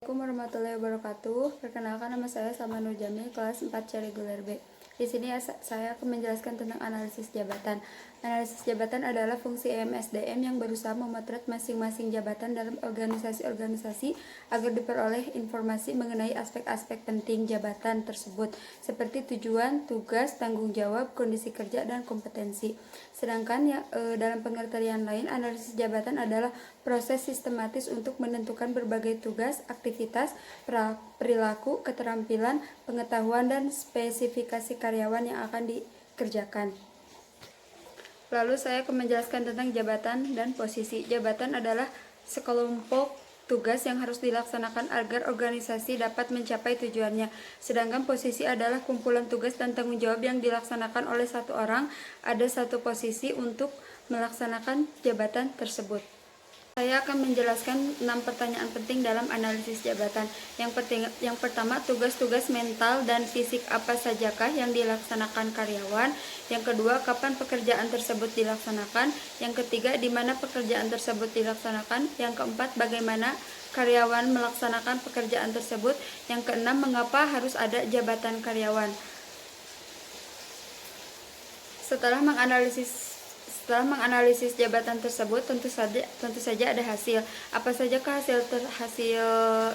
Assalamualaikum warahmatullahi wabarakatuh. Perkenalkan, nama saya Salma Nur Jamil, kelas 4 C reguler B. Di sini saya akan menjelaskan tentang analisis jabatan. Analisis jabatan adalah fungsi EMSDM yang berusaha memotret masing-masing jabatan dalam organisasi-organisasi agar diperoleh informasi mengenai aspek-aspek penting jabatan tersebut, seperti tujuan, tugas, tanggung jawab, kondisi kerja, dan kompetensi. Sedangkan dalam pengertian lain, analisis jabatan adalah proses sistematis untuk menentukan berbagai tugas, aktivitas, perilaku, keterampilan, pengetahuan, dan spesifikasi karyawan yang akan dikerjakan. Lalu saya akan menjelaskan tentang jabatan dan posisi. Jabatan adalah sekelompok tugas yang harus dilaksanakan agar organisasi dapat mencapai tujuannya. Sedangkan posisi adalah kumpulan tugas dan tanggung jawab yang dilaksanakan oleh satu orang. Ada satu posisi untuk melaksanakan jabatan tersebut. Saya akan menjelaskan 6 pertanyaan penting dalam analisis jabatan. Yang pertama, tugas-tugas mental dan fisik apa sajakah yang dilaksanakan karyawan? Yang kedua, kapan pekerjaan tersebut dilaksanakan? Yang ketiga, di mana pekerjaan tersebut dilaksanakan? Yang keempat, bagaimana karyawan melaksanakan pekerjaan tersebut? Yang keenam, mengapa harus ada jabatan karyawan? Setelah menganalisis jabatan tersebut, tentu saja ada hasil. Apa saja hasil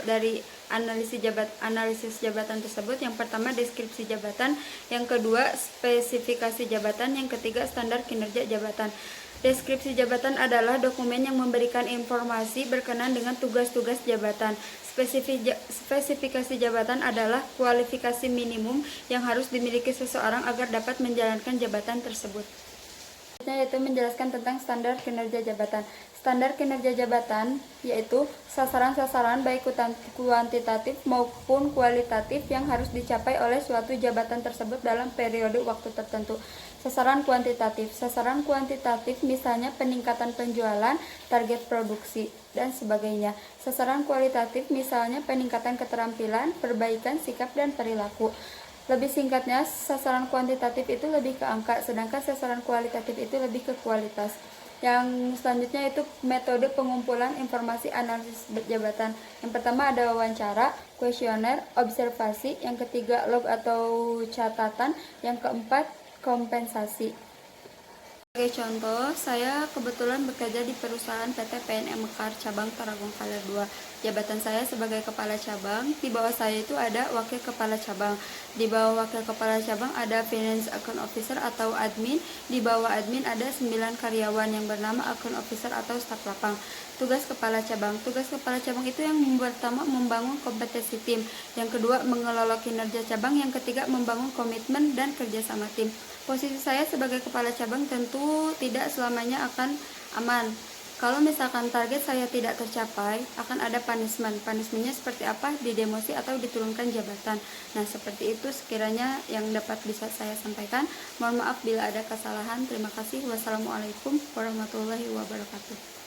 dari analisis jabatan tersebut? Yang pertama, deskripsi jabatan. Yang kedua, spesifikasi jabatan. Yang ketiga, standar kinerja jabatan. Deskripsi jabatan adalah dokumen yang memberikan informasi berkenaan dengan tugas-tugas jabatan. Spesifikasi jabatan adalah kualifikasi minimum yang harus dimiliki seseorang agar dapat menjalankan jabatan tersebut. Yaitu menjelaskan tentang standar kinerja jabatan. Standar kinerja jabatan yaitu sasaran-sasaran baik kuantitatif maupun kualitatif yang harus dicapai oleh suatu jabatan tersebut dalam periode waktu tertentu. Sasaran kuantitatif misalnya peningkatan penjualan, target produksi, dan sebagainya. Sasaran kualitatif misalnya peningkatan keterampilan, perbaikan sikap dan perilaku. Lebih singkatnya, sasaran kuantitatif itu lebih ke angka, sedangkan sasaran kualitatif itu lebih ke kualitas. Yang selanjutnya itu metode pengumpulan informasi analisis jabatan. Yang pertama ada wawancara, kuesioner, observasi. Yang ketiga log atau catatan. Yang keempat kompensasi. Sebagai contoh, saya kebetulan bekerja di perusahaan PT PNM Mekar cabang Tarogong Kaler 2. Jabatan saya sebagai kepala cabang. Di bawah saya itu ada wakil kepala cabang. Di bawah wakil kepala cabang ada finance account officer atau admin. Di bawah admin ada 9 karyawan yang bernama account officer atau staf lapang. Tugas kepala cabang. Tugas kepala cabang itu yang pertama membangun kompetensi tim. Yang kedua mengelola kinerja cabang. Yang ketiga membangun komitmen dan kerjasama tim. Posisi saya sebagai kepala cabang tentu tidak selamanya akan aman. Kalau misalkan target saya tidak tercapai, akan ada punishment. Punishmentnya seperti apa? Didemosi atau diturunkan jabatan. Nah, seperti itu sekiranya yang dapat bisa saya sampaikan. Mohon maaf bila ada kesalahan. Terima kasih. Wassalamualaikum warahmatullahi wabarakatuh.